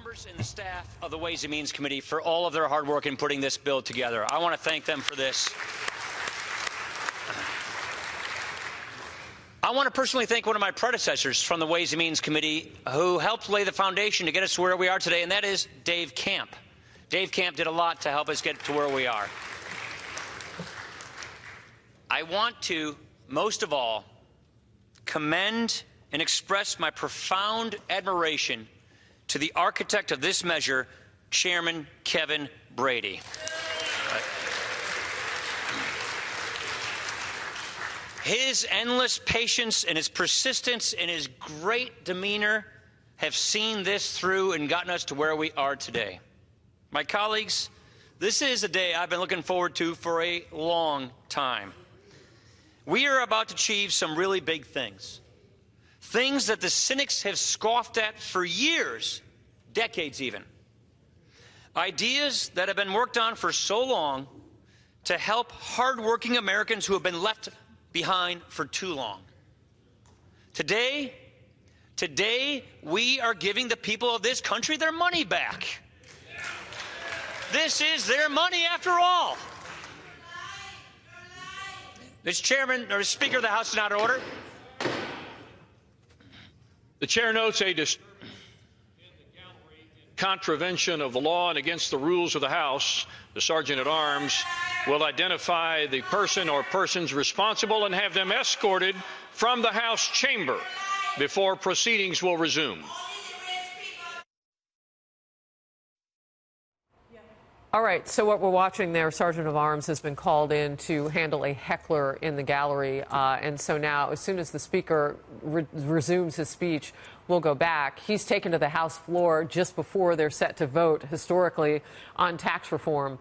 members and the staff of the Ways and Means Committee for all of their hard work in putting this bill together. I want to thank them for this. I want to personally thank one of my predecessors from the Ways and Means Committee who helped lay the foundation to get us to where we are today, and that is Dave Camp. Dave Camp did a lot to help us get to where we are. I want to, most of all, commend and express my profound admiration to the architect of this measure, Chairman Kevin Brady. His endless patience and his persistence and his great demeanor have seen this through and gotten us to where we are today. My colleagues, this is a day I've been looking forward to for a long time. We are about to achieve some really big things. Things that the cynics have scoffed at for years, decades even. Ideas that have been worked on for so long to help hardworking Americans who have been left behind for too long. Today, we are giving the people of this country their money back. This is their money after all. Mr. Chairman, or Speaker, the House is not in order. The chair notes a contravention of the law and against the rules of the House. The Sergeant-at-Arms will identify the person or persons responsible and have them escorted from the House chamber before proceedings will resume. All right, so what we're watching there, Sergeant of Arms has been called in to handle a heckler in the gallery. And so now, as soon as the Speaker resumes his speech, we'll go back. He's taken to the House floor just before they're set to vote, historically, on tax reform.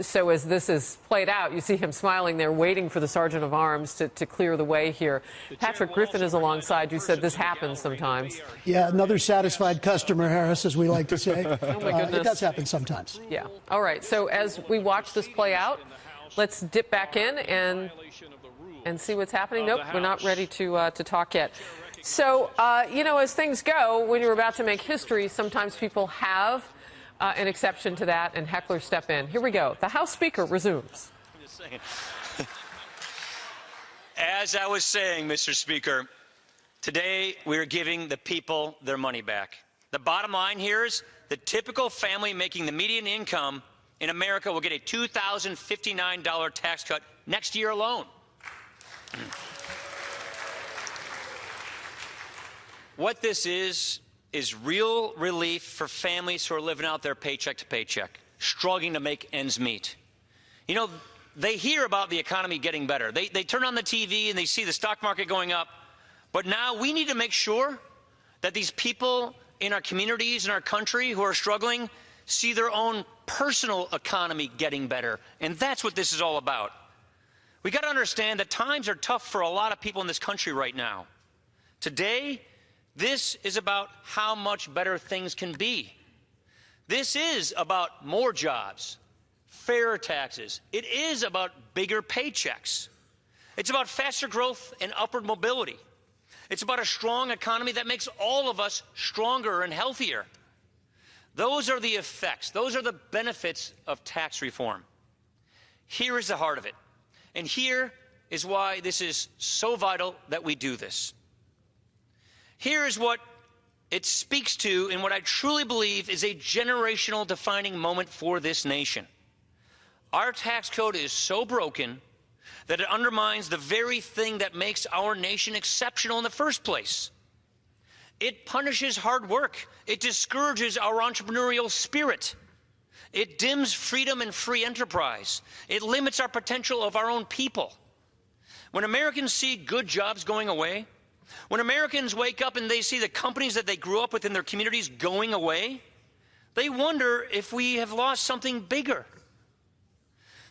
So as this is played out, you see him smiling there, waiting for the Sergeant of Arms to clear the way here. Patrick Griffin is alongside. You said this happens sometimes. Yeah, another satisfied customer, Harris, as we like to say. Oh, my goodness. It does happen sometimes. Yeah. All right. So as we watch this play out, let's dip back in and see what's happening. Nope, we're not ready to talk yet. So, you know, as things go, when you're about to make history, sometimes people have an exception to that, and hecklers step in. Here we go. The House Speaker resumes. As I was saying, Mr. Speaker, today we are giving the people their money back. The bottom line here is the typical family making the median income in America will get a $2,059 tax cut next year alone. What this is real relief for families who are living out their paycheck to paycheck, struggling to make ends meet. You know, they hear about the economy getting better. They turn on the TV and they see the stock market going up. But now we need to make sure that these people in our communities, in our country who are struggling, see their own personal economy getting better. And that's what this is all about. We got to understand that times are tough for a lot of people in this country right now. Today, this is about how much better things can be. This is about more jobs, fairer taxes. It is about bigger paychecks. It's about faster growth and upward mobility. It's about a strong economy that makes all of us stronger and healthier. Those are the effects. Those are the benefits of tax reform. Here is the heart of it. And here is why this is so vital that we do this. Here is what it speaks to and what I truly believe is a generational defining moment for this nation. Our tax code is so broken that it undermines the very thing that makes our nation exceptional in the first place. It punishes hard work. It discourages our entrepreneurial spirit. It dims freedom and free enterprise. It limits our potential of our own people. When Americans see good jobs going away, when Americans wake up and they see the companies that they grew up with in their communities going away, they wonder if we have lost something bigger.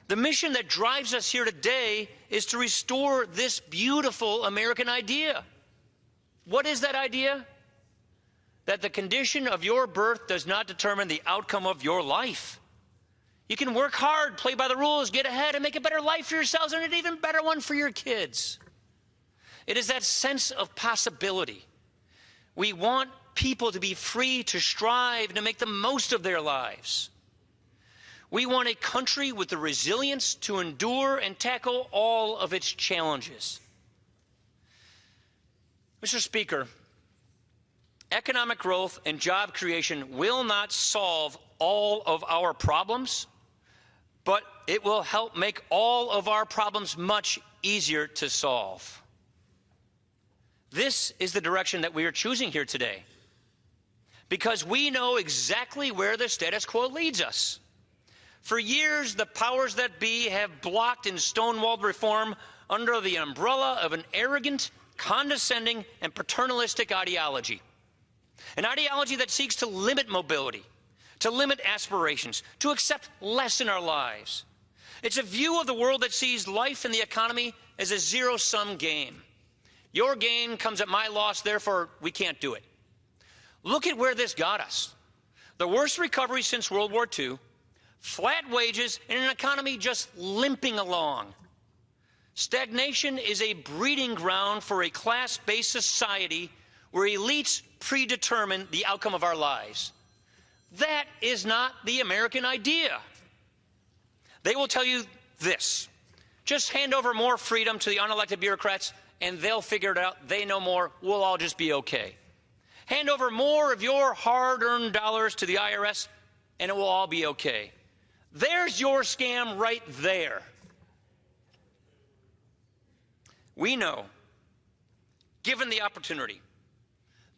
The mission that drives us here today is to restore this beautiful American idea. What is that idea? That the condition of your birth does not determine the outcome of your life. You can work hard, play by the rules, get ahead, and make a better life for yourselves and an even better one for your kids. It is that sense of possibility. We want people to be free to strive and to make the most of their lives. We want a country with the resilience to endure and tackle all of its challenges. Mr. Speaker, economic growth and job creation will not solve all of our problems, but it will help make all of our problems much easier to solve. This is the direction that we are choosing here today, because we know exactly where the status quo leads us. For years, the powers that be have blocked and stonewalled reform under the umbrella of an arrogant, condescending, and paternalistic ideology. An ideology that seeks to limit mobility, to limit aspirations, to accept less in our lives. It's a view of the world that sees life and the economy as a zero-sum game. Your gain comes at my loss, therefore we can't do it. Look at where this got us. The worst recovery since World War II, flat wages, and an economy just limping along. Stagnation is a breeding ground for a class-based society where elites predetermine the outcome of our lives. That is not the American idea. They will tell you this: just hand over more freedom to the unelected bureaucrats and they'll figure it out. They know more. We'll all just be okay. Hand over more of your hard-earned dollars to the IRS and it will all be okay. There's your scam right there. We know, given the opportunity,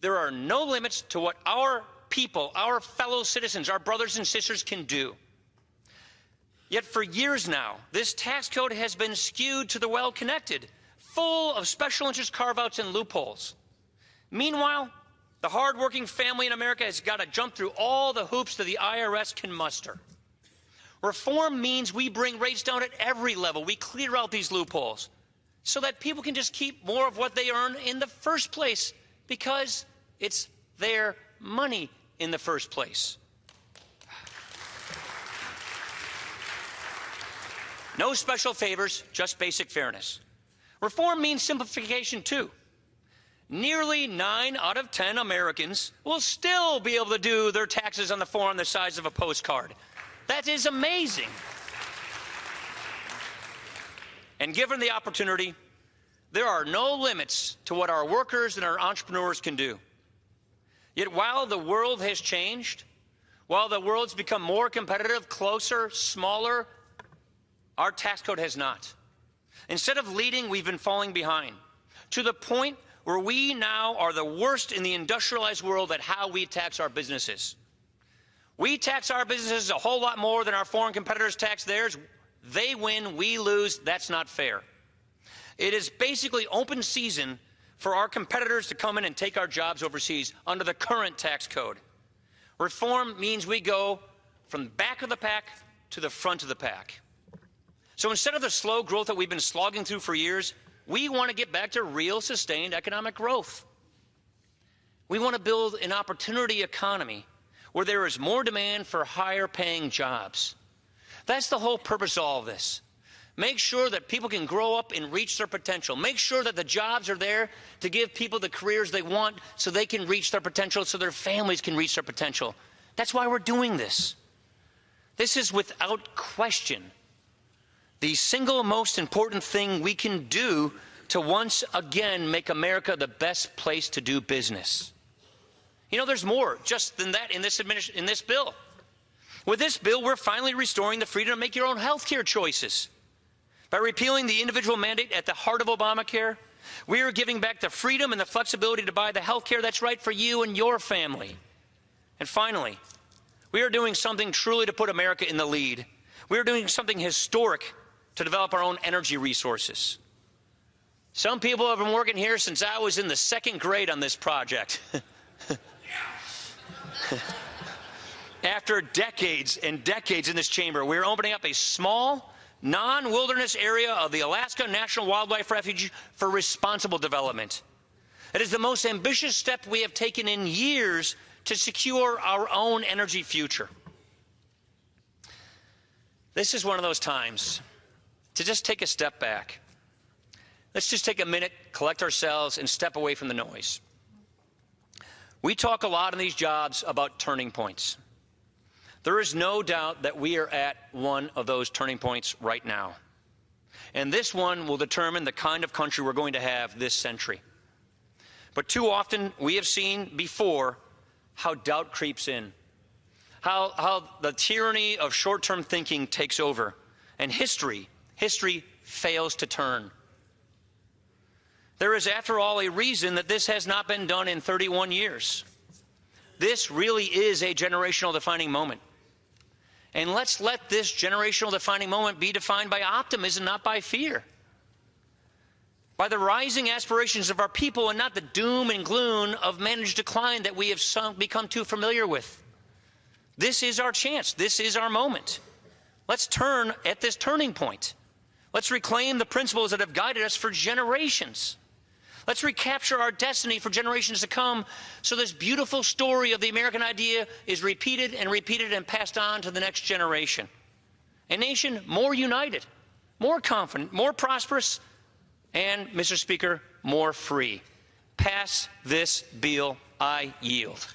there are no limits to what our people, our fellow citizens, our brothers and sisters can do. Yet for years now, this tax code has been skewed to the well-connected, full of special interest carve-outs and loopholes. Meanwhile, the hard-working family in America has got to jump through all the hoops that the IRS can muster. Reform means we bring rates down at every level. We clear out these loopholes so that people can just keep more of what they earn in the first place, because it's their money in the first place. No special favors, just basic fairness. Reform means simplification too. Nearly 9 out of 10 Americans will still be able to do their taxes on the form the size of a postcard. That is amazing. And given the opportunity, there are no limits to what our workers and our entrepreneurs can do. Yet while the world has changed, while the world's become more competitive, closer, smaller, our tax code has not. Instead of leading, we've been falling behind, to the point where we now are the worst in the industrialized world at how we tax our businesses. We tax our businesses a whole lot more than our foreign competitors tax theirs. They win, we lose. That's not fair. It is basically open season for our competitors to come in and take our jobs overseas under the current tax code. Reform means we go from the back of the pack to the front of the pack. So instead of the slow growth that we've been slogging through for years, we want to get back to real sustained economic growth. We want to build an opportunity economy where there is more demand for higher paying jobs. That's the whole purpose of all of this. Make sure that people can grow up and reach their potential. Make sure that the jobs are there to give people the careers they want so they can reach their potential, so their families can reach their potential. That's why we're doing this. This is without question the single most important thing we can do to once again make America the best place to do business. You know, there's more just than that in this bill. With this bill, we're finally restoring the freedom to make your own health care choices. By repealing the individual mandate at the heart of Obamacare, we are giving back the freedom and the flexibility to buy the health care that's right for you and your family. And finally, we are doing something truly to put America in the lead. We are doing something historic to develop our own energy resources. Some people have been working here since I was in the 2nd grade on this project. After decades and decades in this chamber, we're opening up a small, non-wilderness area of the Alaska National Wildlife Refuge for responsible development. It is the most ambitious step we have taken in years to secure our own energy future. This is one of those times to just take a step back. Let's just take a minute, collect ourselves, and step away from the noise. We talk a lot in these jobs about turning points. There is no doubt that we are at one of those turning points right now. And this one will determine the kind of country we're going to have this century. But too often we have seen before how doubt creeps in, how the tyranny of short-term thinking takes over, and history fails to turn. There is, after all, a reason that this has not been done in 31 years. This really is a generational defining moment. And let's let this generational defining moment be defined by optimism, not by fear. By the rising aspirations of our people and not the doom and gloom of managed decline that we have become too familiar with. This is our chance. This is our moment. Let's turn at this turning point. Let's reclaim the principles that have guided us for generations. Let's recapture our destiny for generations to come so this beautiful story of the American idea is repeated and passed on to the next generation. A nation more united, more confident, more prosperous, and, Mr. Speaker, more free. Pass this bill. I yield.